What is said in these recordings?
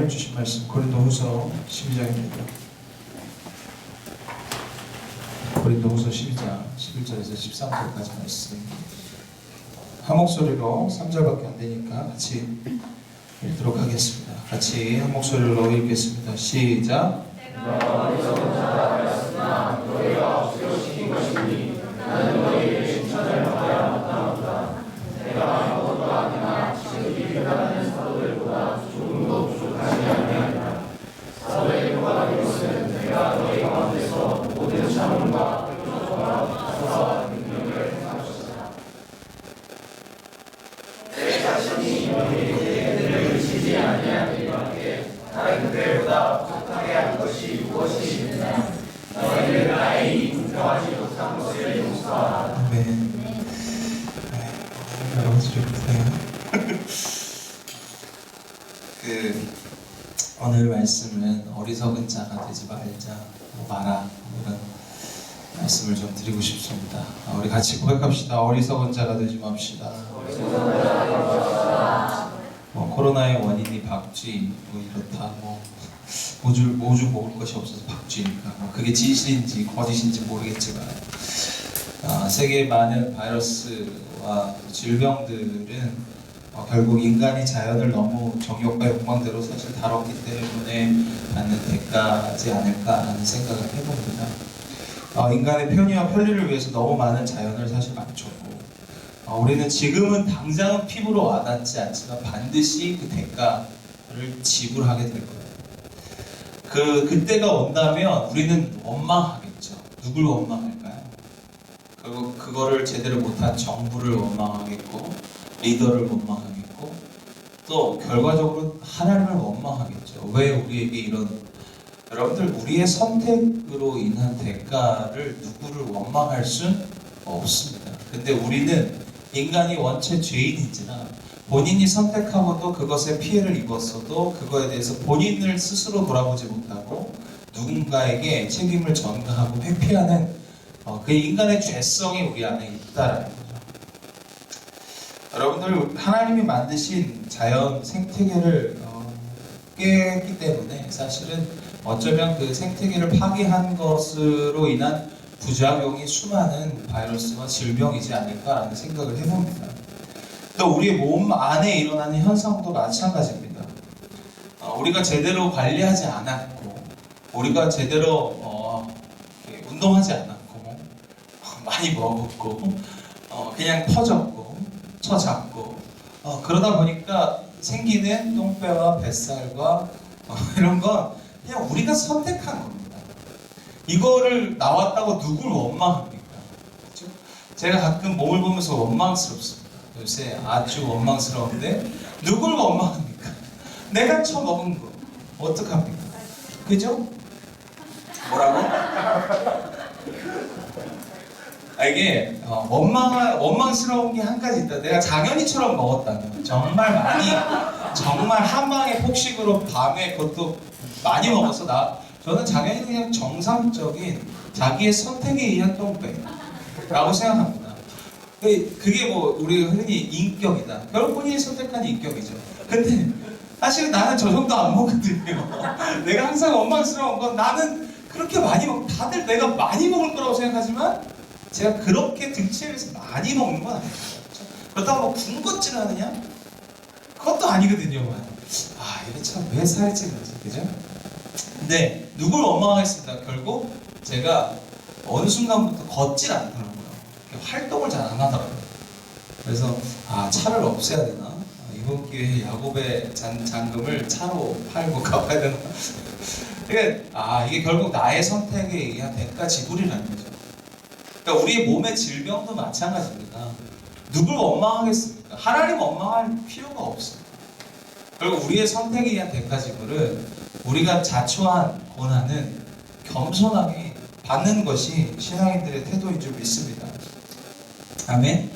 하나님 주신 말씀 고린도후서 12장입니다. 고린도후서 12장 11절에서 13절까지 말씀. 한 목소리로 3절밖에 안 되니까 같이 읽도록 하겠습니다. 같이 한 목소리로 읽겠습니다. 시작. 내가 어리석은 자라 하였으나 너희가 억지로 시킨 것이니 나는 너희에게 칭찬을 받아야 마땅하다. 내가 아무것도 아니나 지금 비교하는 사도들보다 조금도 부족하지 아니하리라. 사도의 교관인 것은 내가 너희 가운데서 모든 참음과 표정과 사사와 능력을 행할 것이다. 내 자신이 너희에게 은혜를 주지 아니하기 밖에 다른 그들보다 부족하게 할 것이 무엇이 있느냐. 너희는 나의 인정하지 못한 것을 용서하라. 아멘. 여러분 주세요. 오늘 말씀은 어리석은 자가 되지 마라 이런 말씀을 좀 드리고 싶습니다. 우리 같이 고백합시다. 어리석은 자가 되지 맙시다. 코로나의 원인이 박쥐 이렇다 모주 먹을 것이 없어서 박쥐니까 그게 진실인지 거짓인지 모르겠지만 세계의 많은 바이러스와 질병들은 결국 인간이 자연을 너무 정욕과 욕망대로 사실 다뤘기 때문에 받는 대가지 않을까 하는 생각을 해봅니다. 인간의 편의와 편리를 위해서 너무 많은 자연을 사실 맞췄고 우리는 지금은 당장은 피부로 와닿지 않지만 반드시 그 대가를 지불하게 될 거예요. 그때가 온다면 우리는 원망하겠죠. 누굴 원망할까요? 그거를 제대로 못한 정부를 원망하겠고 리더를 원망하겠고 또 결과적으로 하나님을 원망하겠죠. 왜 우리에게 이런 여러분들 우리의 선택으로 인한 대가를 누구를 원망할 순 없습니다. 근데 우리는 인간이 원체 죄인인지라 본인이 선택하고도 그것에 피해를 입었어도 그거에 대해서 본인을 스스로 돌아보지 못하고 누군가에게 책임을 전가하고 회피하는 그 인간의 죄성이 우리 안에 있다라는 거죠. 여러분들 하나님이 만드신 자연 생태계를 깨기 때문에 사실은 어쩌면 그 생태계를 파괴한 것으로 인한 부작용이 수많은 바이러스와 질병이지 않을까라는 생각을 해봅니다. 또 우리의 몸 안에 일어나는 현상도 마찬가지입니다. 우리가 제대로 관리하지 않았고 우리가 제대로 운동하지 않았고 많이 먹었고 그냥 퍼졌고 처잡고 그러다 보니까 생기는 똥배와 뱃살과 이런 건 그냥 우리가 선택한 겁니다. 이거를 나왔다고 누굴 원망합니까? 그렇죠? 제가 가끔 몸을 보면서 원망스럽습니다. 요새 아주 원망스러운데 누굴 원망합니까? 내가 처먹은 거 어떡합니까? 그죠? 뭐라고? 이게 원망스러운 게 한 가지 있다. 내가 장현이처럼 먹었다면 정말 한 방에 폭식으로 밤에 그것도 많이 먹어서 저는 장현이는 그냥 정상적인 자기의 선택에 의한 똥배라고 생각합니다. 그게 우리가 흔히 인격이다. 결국 본인이 선택한 인격이죠. 근데 사실 나는 저 정도 안 먹거든요. 내가 항상 원망스러운 건 나는 그렇게 많이 다들 내가 많이 먹을 거라고 생각하지만 제가 그렇게 등치에 비해서 많이 먹는 건 아니에요. 그렇다고 군것질 하느냐? 그것도 아니거든요. 이게 참 왜 살이 찌는지, 그죠? 근데 누굴 원망하겠습니다. 결국 제가 어느 순간부터 걷질 않더라고요. 활동을 잘 안 하더라고요. 그래서 차를 없애야 되나? 이번 기회에 야곱의 잔금을 차로 팔고 갚아야 되나? 이게 결국 나의 선택에 의한 대가 지불이라는 거죠. 그러니까 우리의 몸의 질병도 마찬가지입니다. 누굴 원망하겠습니까? 하나님 원망할 필요가 없습니다. 결국 우리의 선택에 의한 대가 지불은 우리가 자초한 고난은 겸손하게 받는 것이 신앙인들의 태도인 줄 믿습니다. 아멘?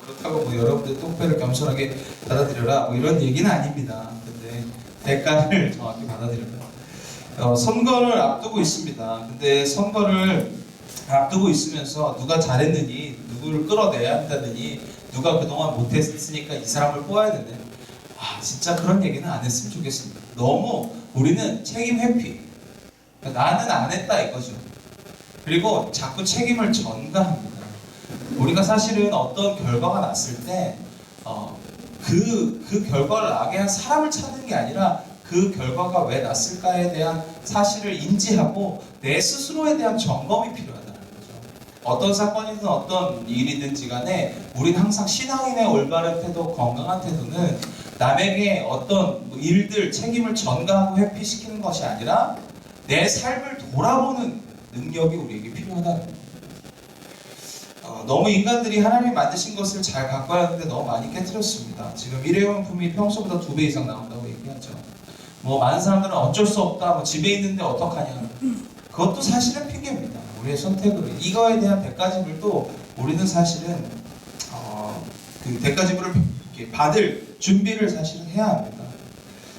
그렇다고 여러분들 똥배를 겸손하게 받아들여라 이런 얘기는 아닙니다. 근데 대가를 정확히 받아들여라. 선거를 앞두고 있습니다. 근데 선거를 앞두고 있으면서 누가 잘했느니 누구를 끌어내야 한다느니 누가 그동안 못했으니까 이 사람을 뽑아야 되네 진짜 그런 얘기는 안 했으면 좋겠습니다. 너무 우리는 책임 회피. 나는 안 했다 이거죠. 그리고 자꾸 책임을 전가합니다. 우리가 사실은 어떤 결과가 났을 때 그 결과를 나게 한 사람을 찾는 게 아니라 그 결과가 왜 났을까에 대한 사실을 인지하고 내 스스로에 대한 점검이 필요하다는 거죠. 어떤 사건이든 어떤 일이든지 간에 우린 항상 신앙인의 올바른 태도, 건강한 태도는 남에게 어떤 일들, 책임을 전가하고 회피시키는 것이 아니라 내 삶을 돌아보는 능력이 우리에게 필요하다는 거예요. 너무 인간들이 하나님이 만드신 것을 잘 가꿔야 하는데 너무 많이 깨트렸습니다. 지금 일회용품이 평소보다 2배 이상 나온다고 얘기하죠. 많은 사람들은 어쩔 수 없다, 집에 있는데 어떡하냐. 그것도 사실은 핑계입니다. 우리의 선택으로. 이거에 대한 대가지불도 우리는 사실은 그 대가지불을 받을 준비를 사실은 해야 합니다.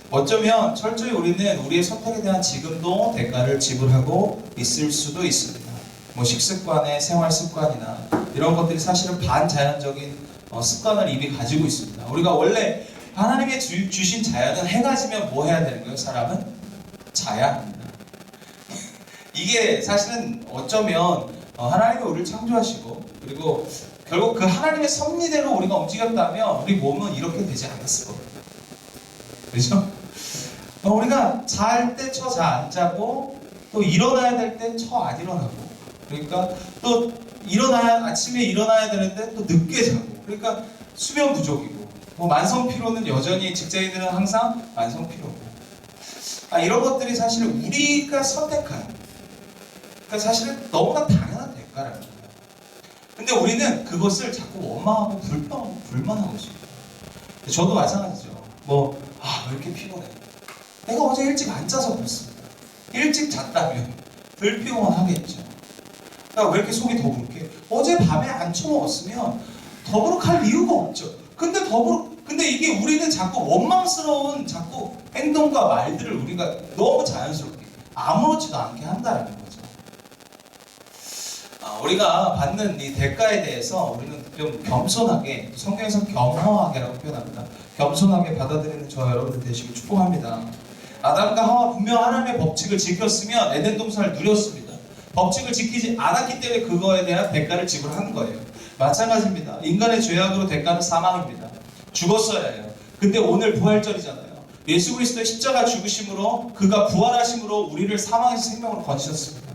어쩌면 철저히 우리는 우리의 선택에 대한 지금도 대가를 지불하고 있을 수도 있습니다. 식습관의 생활 습관이나 이런 것들이 사실은 반자연적인 습관을 이미 가지고 있습니다. 우리가 원래 하나님의 주신 자연은 해가 지면 뭐 해야 되는 거예요? 사람은 자야 합니다. 이게 사실은 어쩌면 하나님이 우리를 창조하시고 그리고 결국 그 하나님의 섭리대로 우리가 움직였다면 우리 몸은 이렇게 되지 않았을 거예요. 그렇죠? 우리가 잘 때 쳐 잘 안 자고 또 일어나야 될 때 쳐 안 일어나고 그러니까 또 아침에 일어나야 되는데 또 늦게 자고 그러니까 수면 부족이고 만성 피로는 여전히 직장인들은 항상 만성 피로고 이런 것들이 사실 우리가 선택한 그러니까 사실은 너무나 당연한 대가라는 거예요. 근데 우리는 그것을 자꾸 원망하고 불만하고 있습니다. 저도 마찬가지죠. 왜 이렇게 피곤해? 내가 어제 일찍 안 자서 그렇습니다. 일찍 잤다면 덜 피곤하겠죠. 왜 이렇게 속이 더부룩해? 어제 밤에 안 처먹었으면 더부룩할 이유가 없죠. 근데 이게 우리는 자꾸 원망스러운 자꾸 행동과 말들을 우리가 너무 자연스럽게 아무렇지도 않게 한다는 거죠. 우리가 받는 이 대가에 대해서 우리는 좀 겸손하게, 성경에서 겸허하게라고 표현합니다. 겸손하게 받아들이는 저와 여러분들 되시길 축복합니다. 아담과 하와 분명 하나님의 법칙을 지켰으면 에덴 동산을 누렸습니다. 법칙을 지키지 않았기 때문에 그거에 대한 대가를 지불하는 거예요. 마찬가지입니다. 인간의 죄악으로 대가는 사망입니다. 죽었어야 해요. 근데 오늘 부활절이잖아요. 예수 그리스도의 십자가 죽으심으로 그가 부활하심으로 우리를 사망에서 생명으로 건지셨습니다.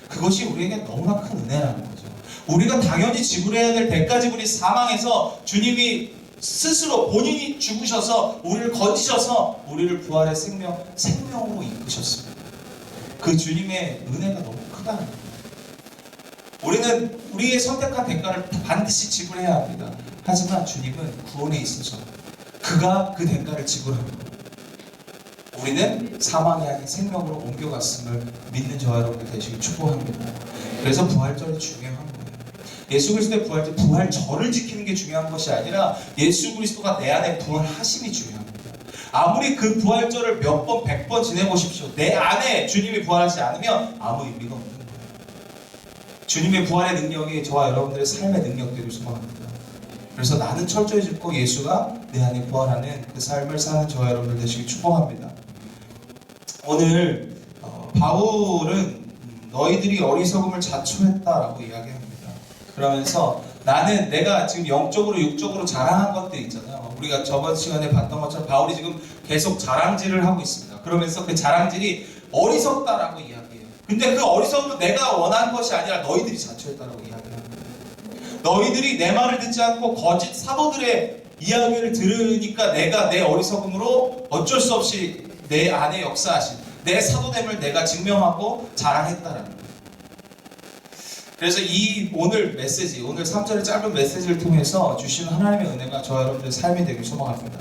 그것이 우리에게 너무나 큰 은혜라는 거죠. 우리가 당연히 지불해야 될 대가 지불이 사망에서 주님이 스스로 본인이 죽으셔서 우리를 건지셔서 우리를 부활의 생명으로 이끄셨습니다. 그 주님의 은혜가 너무 크다는 거예요. 우리는 우리의 선택한 대가를 반드시 지불해야 합니다. 하지만 주님은 구원에 있어서 그가 그 대가를 지불합니다. 우리는 사망이 아닌 생명으로 옮겨갔음을 믿는 저와 여러분들 되시길 축복합니다. 그래서 부활절이 중요한 거예요. 예수 그리스도의 부활절을 지키는 게 중요한 것이 아니라 예수 그리스도가 내 안에 부활하심이 중요합니다. 아무리 그 부활절을 몇 번, 100번 지내보십시오. 내 안에 주님이 부활하지 않으면 아무 의미가 없는 거예요. 주님의 부활의 능력이 저와 여러분들의 삶의 능력들을 소망합니다. 그래서 나는 철저히 죽고 예수가 내 안에 부활하는 그 삶을 사는 저와 여러분들 되시길 축복합니다. 오늘 바울은 너희들이 어리석음을 자초했다라고 이야기합니다. 그러면서 나는 내가 지금 영적으로 육적으로 자랑한 것들 있잖아요. 우리가 저번 시간에 봤던 것처럼 바울이 지금 계속 자랑질을 하고 있습니다. 그러면서 그 자랑질이 어리석다라고 이야기해요. 근데 그 어리석음은 내가 원한 것이 아니라 너희들이 자초했다라고 이야기합니다. 너희들이 내 말을 듣지 않고 거짓 사도들의 이야기를 들으니까 내가 내 어리석음으로 어쩔 수 없이 내 안에 역사하신 내 사도됨을 내가 증명하고 자랑했다라는 거예요. 그래서 오늘 메시지, 오늘 3절의 짧은 메시지를 통해서 주시는 하나님의 은혜가 저와 여러분들의 삶이 되길 소망합니다.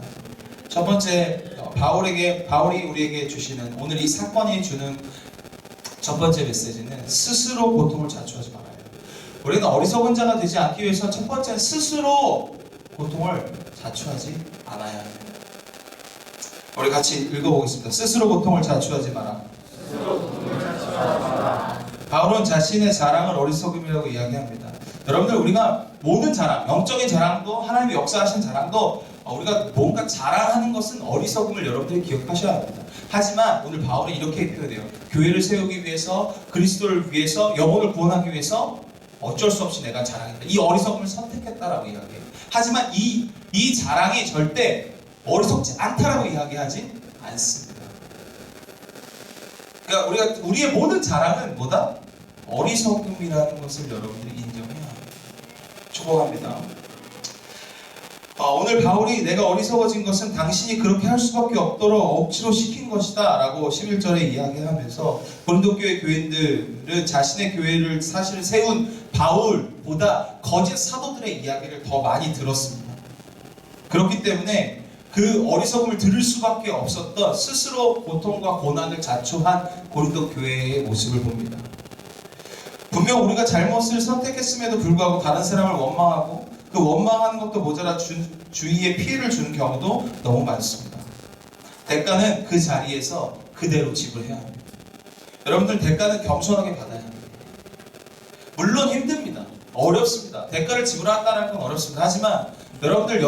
첫 번째, 바울이 우리에게 주시는 오늘 이 사건이 주는 첫 번째 메시지는 스스로 고통을 자초하지 말아요. 우리는 어리석은 자가 되지 않기 위해서 첫 번째는 스스로 고통을 자초하지 않아야 합니다. 우리 같이 읽어보겠습니다. 스스로 고통을 자초하지 마라. 바울은 자신의 자랑을 어리석음이라고 이야기합니다. 여러분들 우리가 모든 자랑, 영적인 자랑도 하나님의 역사하신 자랑도 우리가 뭔가 자랑하는 것은 어리석음을 여러분들이 기억하셔야 합니다. 하지만 오늘 바울이 이렇게 표현해요. 교회를 세우기 위해서, 그리스도를 위해서, 영혼을 구원하기 위해서 어쩔 수 없이 내가 자랑했다. 이 어리석음을 선택했다라고 이야기해요. 하지만 이 자랑이 절대 어리석지 않다라고 이야기하지 않습니다. 그러니까 우리의 모든 자랑은 뭐다? 어리석음이라는 것을 여러분들이 인정해야 합니다. 축복합니다. 오늘 바울이 내가 어리석어진 것은 당신이 그렇게 할 수밖에 없도록 억지로 시킨 것이다 라고 11절에 이야기하면서 고린도 교회 교인들은 자신의 교회를 사실 세운 바울보다 거짓 사도들의 이야기를 더 많이 들었습니다. 그렇기 때문에 그 어리석음을 들을 수밖에 없었던 스스로 고통과 고난을 자초한 고린도 교회의 모습을 봅니다. 분명 우리가 잘못을 선택했음에도 불구하고 다른 사람을 원망하고 그 원망하는 것도 모자라 주위에 피해를 주는 경우도 너무 많습니다. 대가는 그 자리에서 그대로 지불해야 합니다. 여러분들 대가는 겸손하게 받아야 합니다. 물론 힘듭니다. 어렵습니다. 대가를 지불한다는 건 어렵습니다. 하지만 여러분들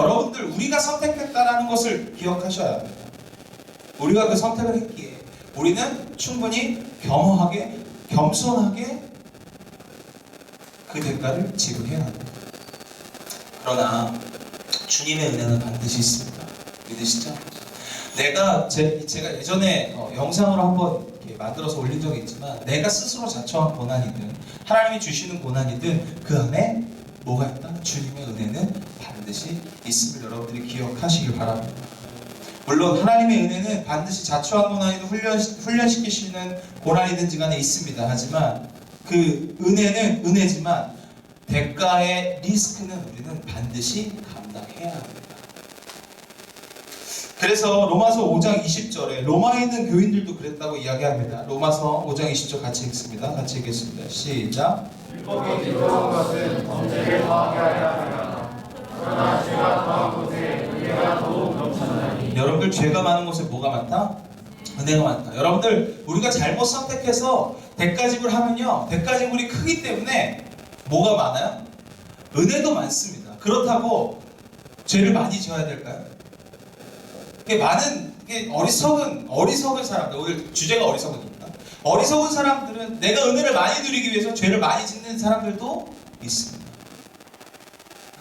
우리가 선택했다는 것을 기억하셔야 합니다. 우리가 그 선택을 했기에 우리는 충분히 겸허하게 겸손하게 그 대가를 지불해야 합니다. 그러나 주님의 은혜는 반드시 있습니다. 믿으시죠? 제가 예전에 영상으로 한번 이렇게 만들어서 올린 적이 있지만 내가 스스로 자초한 고난이든 하나님이 주시는 고난이든 그 안에 뭐가 있다? 주님의 은혜는 반드시 있음을 여러분들이 기억하시길 바랍니다. 물론 하나님의 은혜는 반드시 자초한 고난이든 훈련시키시는 고난이든지 간에 있습니다. 하지만 그 은혜는 은혜지만 대가의 리스크는 우리는 반드시 감당해야 합니다. 그래서 로마서 5장 20절에 로마에 있는 교인들도 그랬다고 이야기합니다. 로마서 5장 20절 같이 읽습니다. 같이 읽겠습니다. 시작. 율법이 들어온 것은 범죄를 더하게 하려 함이라. 그러나 죄가 더한 곳에 은혜가 더욱 넘쳐나니. 여러분들 죄가 많은 곳에 뭐가 많다? 은혜가 많다. 여러분들 우리가 잘못 선택해서 대가 지불하면요, 대가 지불이 크기 때문에 뭐가 많아요? 은혜도 많습니다. 그렇다고 죄를 많이 지어야 될까요? 어리석은 사람들, 오늘 주제가 어리석으니까 어리석은 사람들은 내가 은혜를 많이 누리기 위해서 죄를 많이 짓는 사람들도 있습니다.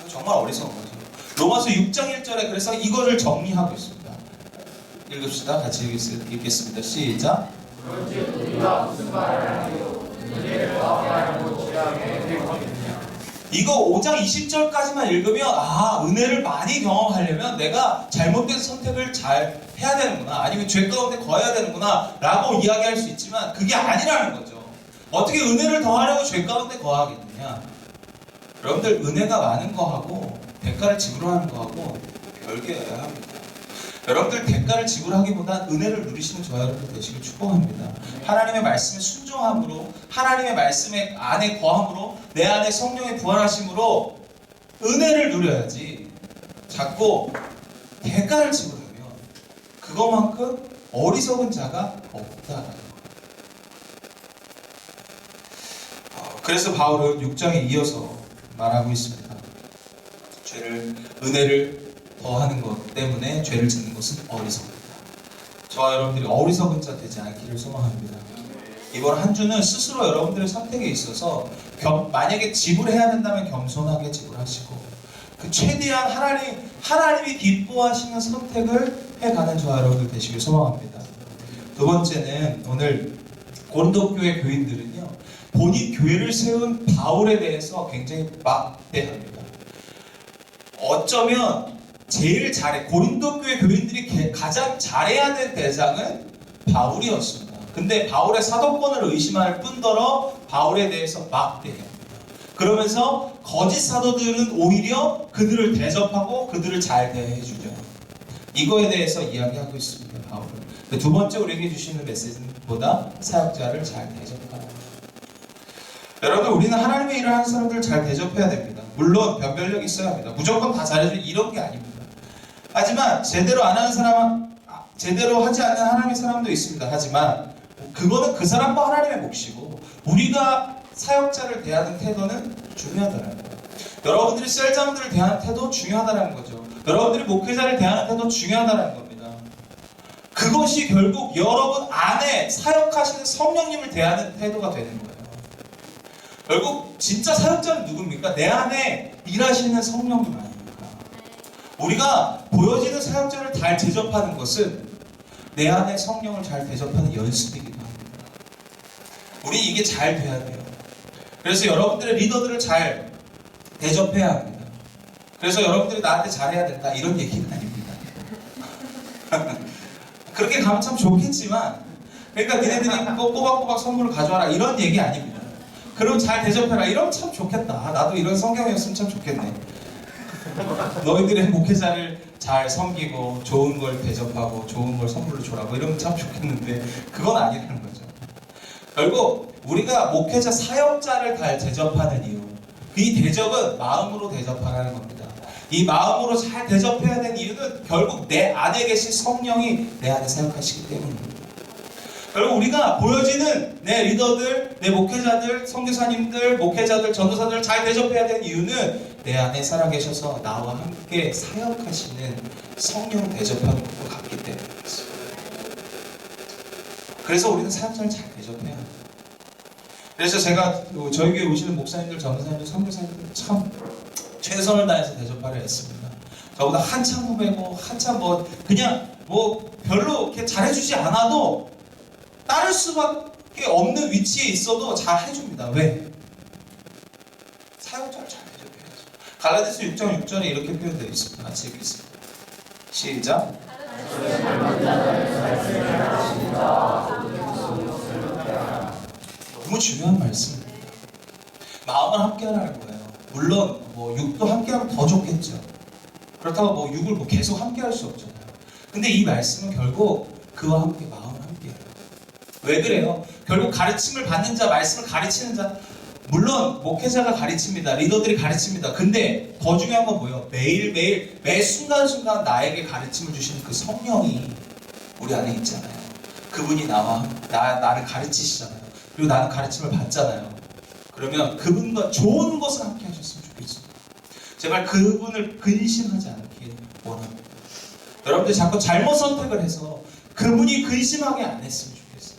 정말 어리석은 거죠. 로마서 6장 1절에 그래서 이거를 정리하고 있습니다. 읽읍시다. 같이 읽겠습니다. 시작. 그런즉 우리가 무슨 말을 하리요? 은혜를 더하게 하려고 죄악에 들거느냐. 이거 5장 20절까지만 읽으면 은혜를 많이 경험하려면 내가 잘못된 선택을 잘 해야 되는구나, 아니면 죄 가운데 거해야 되는구나 라고 이야기할 수 있지만 그게 아니라는 거죠. 어떻게 은혜를 더하려고 죄 가운데 거하겠느냐. 여러분들 은혜가 많은 거하고 대가를 지불하는 거하고 별개여야 합니다. 여러분들 대가를 지불하기보단 은혜를 누리시는 저와 여러분들 되시길 축복합니다. 하나님의 말씀에 순종함으로, 하나님의 말씀에 안에 거함으로, 내 안에 성령의 부활하심으로 은혜를 누려야지 자꾸 대가를 지불하면 그것만큼 어리석은 자가 없다라는 거예요. 그래서 바울은 6장에 이어서 말하고 있습니다. 은혜를 더하는 것 때문에 죄를 짓는 것은 어리석습니다. 저와 여러분들이 어리석은 자 되지 않기를 소망합니다. 이번 한 주는 스스로 여러분들의 선택에 있어서 만약에 지불해야 된다면 겸손하게 지불하시고 그 최대한 하나님이 기뻐하시는 선택을 해가는 저와 여러분들 되시길 소망합니다. 두 번째는 오늘 고린도 교회 교인들은요, 본인 교회를 세운 바울에 대해서 굉장히 막대합니다. 어쩌면 제일 고린도 교회 교인들이 가장 잘해야 될 대상은 바울이었습니다. 근데 바울의 사도권을 의심할 뿐더러 바울에 대해서 막대합니다. 그러면서 거짓 사도들은 오히려 그들을 대접하고 그들을 잘 대해주죠. 이거에 대해서 이야기하고 있습니다, 바울은. 두 번째 우리에게 주시는 메시지는 보다 사역자를 잘 대접하라. 여러분, 우리는 하나님의 일을 하는 사람들을 잘 대접해야 됩니다. 물론 변별력이 있어야 합니다. 무조건 다 잘해주는 이런 게 아닙니다. 하지만 제대로 하지 않는 하나님의 사람도 있습니다. 하지만 그거는 그 사람과 하나님의 몫이고 우리가 사역자를 대하는 태도는 중요하다는 거예요. 여러분들이 셀자분들을 대하는 태도 중요하다는 거죠. 여러분들이 목회자를 대하는 태도 중요하다는 겁니다. 그것이 결국 여러분 안에 사역하시는 성령님을 대하는 태도가 되는 거예요. 결국 진짜 사역자는 누굽니까? 내 안에 일하시는 성령님 아닙니까? 우리가 보여지는 사역자를 잘 대접하는 것은 내 안에 성령을 잘 대접하는 연습이기도 합니다. 우리 이게 잘 돼야 돼요. 그래서 여러분들의 리더들을 잘 대접해야 합니다. 그래서 여러분들이 나한테 잘해야 된다 이런 얘기는 아닙니다. 그렇게 가면 참 좋겠지만, 그러니까 니네들이 꼬박꼬박 선물을 가져와라 이런 얘기 아닙니다. 그럼 잘 대접해라 이러면 참 좋겠다. 나도 이런 성경이었으면 참 좋겠네. 너희들의 목회자를 잘 섬기고 좋은 걸 대접하고 좋은 걸 선물로 줘라고 이러면 참 좋겠는데 그건 아니라는 거죠. 결국 우리가 목회자 사역자를 잘 대접하는 이유, 이 대접은 마음으로 대접하라는 겁니다. 이 마음으로 잘 대접해야 되는 이유는 결국 내 안에 계신 성령이 내 안에 사역하시기 때문입니다. 결국 우리가 보여지는 내 리더들, 내 목회자들, 선교사님들, 목회자들, 전도사들 잘 대접해야 되는 이유는 내 안에 살아계셔서 나와 함께 사역하시는 성령을 대접하는 것과 같기 때문입니다. 그래서 우리는 사역자를 잘 대접해야 합니다. 그래서 제가 저희 교회 오시는 목사님들, 전도사님들, 선교사님들 참 최선을 다해서 대접하려 했습니다. 저보다 한참 후배고 한참 그냥 별로 이렇게 잘해주지 않아도 따를 수밖에 없는 위치에 있어도 잘 해줍니다. 왜? 사역자를 잘 대접해야죠. 갈라디아서 6장 6절에 이렇게 표현되어 있습니다. 같이 읽겠습니다. 시작. 너무 중요한 말씀입니다. 마음을 함께 하라는 거예요. 물론 육도 함께 하면 더 좋겠죠. 그렇다고 육을 계속 함께 할 수 없잖아요. 근데 이 말씀은 결국 그와 함께 마음을 함께 해요. 왜 그래요? 결국 가르침을 받는 자, 말씀을 가르치는 자, 물론 목회자가 가르칩니다. 리더들이 가르칩니다. 근데 더 중요한 건 뭐예요? 매일매일 매 순간순간 나에게 가르침을 주시는 그 성령이 우리 안에 있잖아요. 그분이 나를 가르치시잖아요. 그리고 나는 가르침을 받잖아요. 그러면 그분과 좋은 것을 함께 하셨으면 좋겠습니다. 제발 그분을 근심하지 않게 원합니다. 여러분들 자꾸 잘못 선택을 해서 그분이 근심하게 안 했으면 좋겠어요.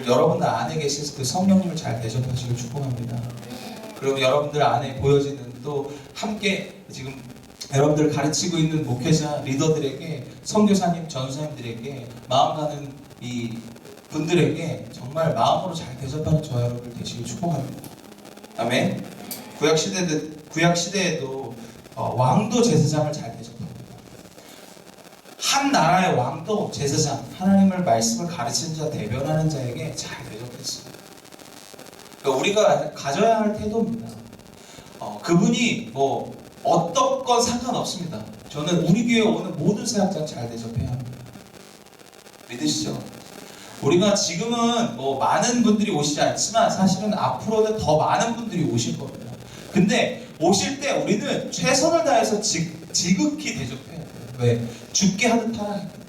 여러분들 안에 계신 그 성령님을 잘 대접하시길 축복합니다. 그리고 여러분들 안에 보여지는 또 함께 지금 여러분들 가르치고 있는 목회자, 리더들에게, 선교사님, 전도사님들에게, 마음 가는 이 분들에게 정말 마음으로 잘 대접하는 저와 여러분들 되시길 축복합니다. 아멘. 구약 시대에도 왕도 제사장을 잘 대접합니다. 한 나라의 왕도 제사장, 하나님의 말씀을 가르치는 자, 대변하는 자에게 잘 대접했습니다. 그러니까 우리가 가져야 할 태도입니다. 그분이 어떤 건 상관없습니다. 저는 우리 교회에 오는 모든 사역자 잘 대접해야 합니다. 믿으시죠? 우리가 지금은 많은 분들이 오시지 않지만 사실은 앞으로는 더 많은 분들이 오실 겁니다. 근데 오실 때 우리는 최선을 다해서 지극히 대접해야 돼요. 왜? 죽게 하듯 하라 했거든요.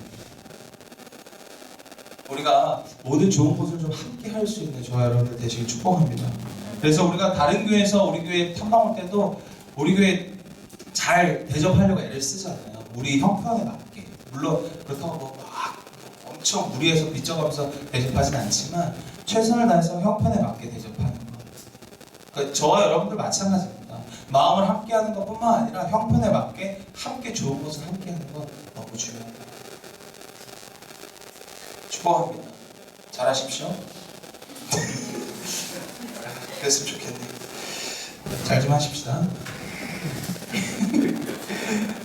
우리가 모든 좋은 것을 좀 함께 할 수 있는 저와 여러분들 되시길 축복합니다. 그래서 우리가 다른 교회에서 우리 교회 탐방 올 때도 우리 교회 잘 대접하려고 애를 쓰잖아요. 우리 형편에 맞게. 물론 그렇다고 엄청 무리해서 빗져가면서 대접하진 않지만 최선을 다해서 형편에 맞게 대접하는 것. 그러니까 저와 여러분들 마찬가지입니다. 마음을 함께 하는 것뿐만 아니라 형편에 맞게 함께 좋은 것을 함께 하는 것 너무 중요합니다. 축복합니다. 잘하십시오. 그랬으면 좋겠네요. 잘 좀 하십시다.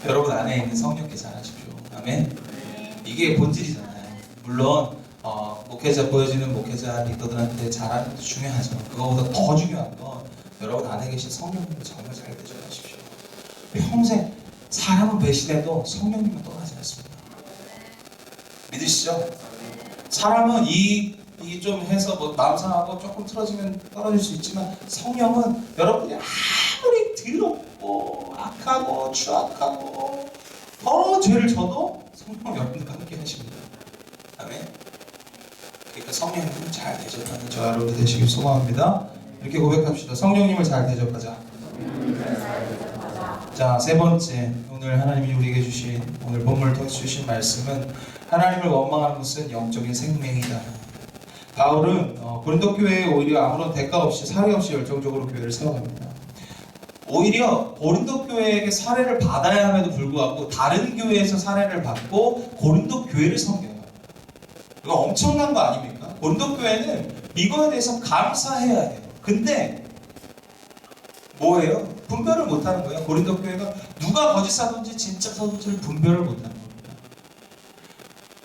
여러분 안에 있는 성령께 잘하십시오. 아멘. 이게 본질이잖아요. 물론 목회자, 보여지는 목회자 리더들한테 잘하는 것도 중요하죠. 그거보다 더 중요한 건 여러분 안에 계신 성령님을 정말 잘 대접하십시오. 평생 사람은 배신해도 성령님은 떠나지 않습니다. 믿으시죠? 사람은 이 좀 해서 마음 상하고 조금 틀어지면 떨어질 수 있지만 성령은 여러분이 아무리 더럽고 악하고 추악하고 더러운 죄를 져도 성령 여러분들과 함께 하십니다. 아멘. 그러니까 성령님을 잘 대접하는 저와 여러분들 되시길 소망합니다. 이렇게 고백합시다. 성령님을 잘 대접하자. 자, 자, 세 번째, 오늘 하나님이 우리에게 주신, 오늘 본문을 통해 주신 말씀은 하나님을 원망하는 것은 영적인 생명이다. 바울은 고린도 교회에 오히려 아무런 대가 없이 사례 없이 열정적으로 교회를 세워갑니다. 오히려 고린도 교회에게 사례를 받아야 함에도 불구하고 다른 교회에서 사례를 받고 고린도 교회를 섬겨요. 이거 엄청난 거 아닙니까? 고린도 교회는 이거에 대해서 감사해야 해요. 근데 뭐예요? 분별을 못하는 거예요. 고린도 교회가 누가 거짓 사도인지 진짜 사도인지를 분별을 못하는 겁니다.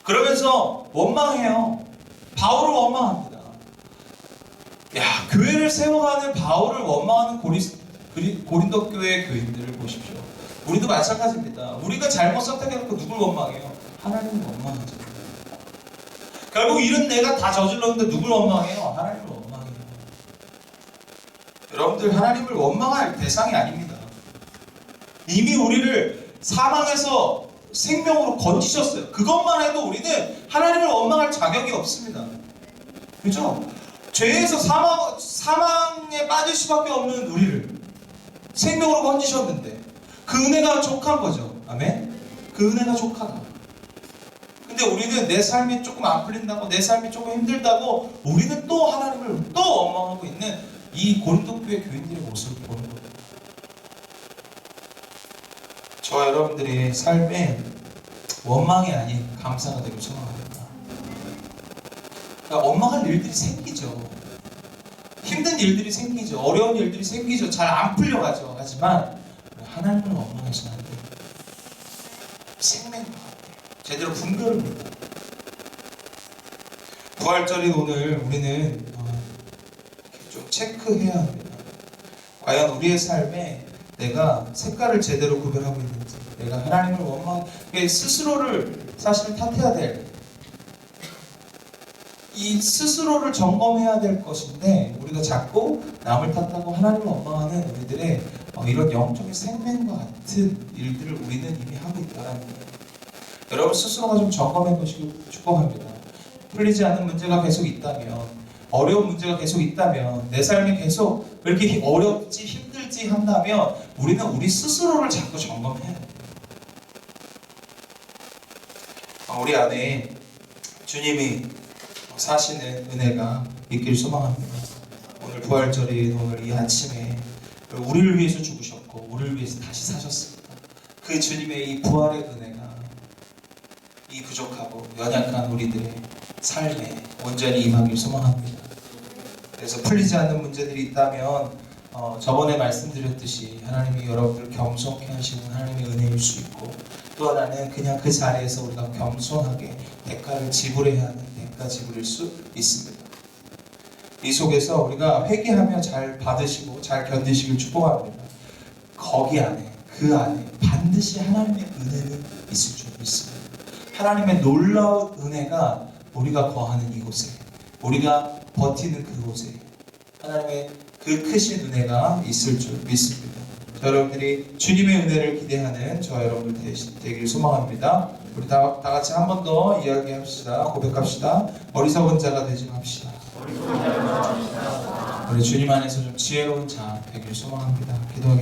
그러면서 원망해요. 바울을 원망합니다. 야, 교회를 세워가는 바울을 원망하는 고린도 교회 교인들을 보십시오. 우리도 마찬가지입니다. 우리가 잘못 선택해놓고 누굴 원망해요? 하나님을 원망하죠. 결국 일은 내가 다 저질렀는데 누굴 원망해요? 하나님을 원망해요. 여러분들, 하나님을 원망할 대상이 아닙니다. 이미 우리를 사망에서 생명으로 건지셨어요. 그것만 해도 우리는 하나님을 원망할 자격이 없습니다. 그죠? 죄에서 사망에 빠질 수밖에 없는 우리를 생명으로 건지셨는데 그 은혜가 족한 거죠. 아멘? 그 은혜가 족하다. 근데 우리는 내 삶이 조금 안 풀린다고, 내 삶이 조금 힘들다고 우리는 또 하나님을 또 원망하고 있는 이 고린도 교회 교인들의 모습을 보는 거예요. 저와 여러분들의 삶에 원망이 아닌 감사가 되길 소망합니다. 그러니까 원망할 일들이 생기죠. 힘든 일들이 생기죠. 어려운 일들이 생기죠. 잘 안 풀려가죠. 하지만 하나님을 원망하시면 안 돼요. 생명인 것 같아요. 제대로 분별을 못해요. 부활절인 오늘 우리는 좀 체크해야 합니다. 과연 우리의 삶에 내가 색깔을 제대로 구별하고 있는지, 내가 하나님을 스스로를 사실 탓해야 될, 이 스스로를 점검해야 될 것인데 우리가 자꾸 남을 탓하고 하나님을 원망하는 우리들의 이런 영적인 생명과 같은 일들을 우리는 이미 하고 있다는 거예요. 여러분 스스로가 좀 점검해 보시길 축복합니다. 풀리지 않는 문제가 계속 있다면, 어려운 문제가 계속 있다면, 내 삶이 계속 왜 이렇게 어렵지 힘들지 한다면 우리는 우리 스스로를 자꾸 점검해야 돼요. 우리 안에 주님이 사시는 은혜가 있길 소망합니다. 오늘 부활절인 오늘 이 아침에 우리를 위해서 죽으셨고 우리를 위해서 다시 사셨습니다. 그 주님의 이 부활의 은혜가 이 부족하고 연약한 우리들의 삶에 온전히 임하길 소망합니다. 그래서 풀리지 않는 문제들이 있다면 저번에 말씀드렸듯이 하나님이 여러분들을 겸손케 하시는 하나님의 은혜일 수 있고, 또 하나는 그냥 그 자리에서 우리가 겸손하게 대가를 지불해야 하는 대가 지불일 수 있습니다. 이 속에서 우리가 회개하며 잘 받으시고 잘 견디시길 축복합니다. 거기 안에, 그 안에 반드시 하나님의 은혜는 있을 줄 믿습니다. 하나님의 놀라운 은혜가 우리가 거하는 이곳에, 우리가 버티는 그곳에 하나님의 그 크신 은혜가 있을 줄 믿습니다. 여러분들이 주님의 은혜를 기대하는 저와 여러분들 되길 소망합니다. 우리 다 같이 한 번 더 이야기합시다. 고백합시다. 어리석은 자가 되지 맙시다. 우리 주님 안에서 좀 지혜로운 자 되길 소망합니다. 기도하겠습니다.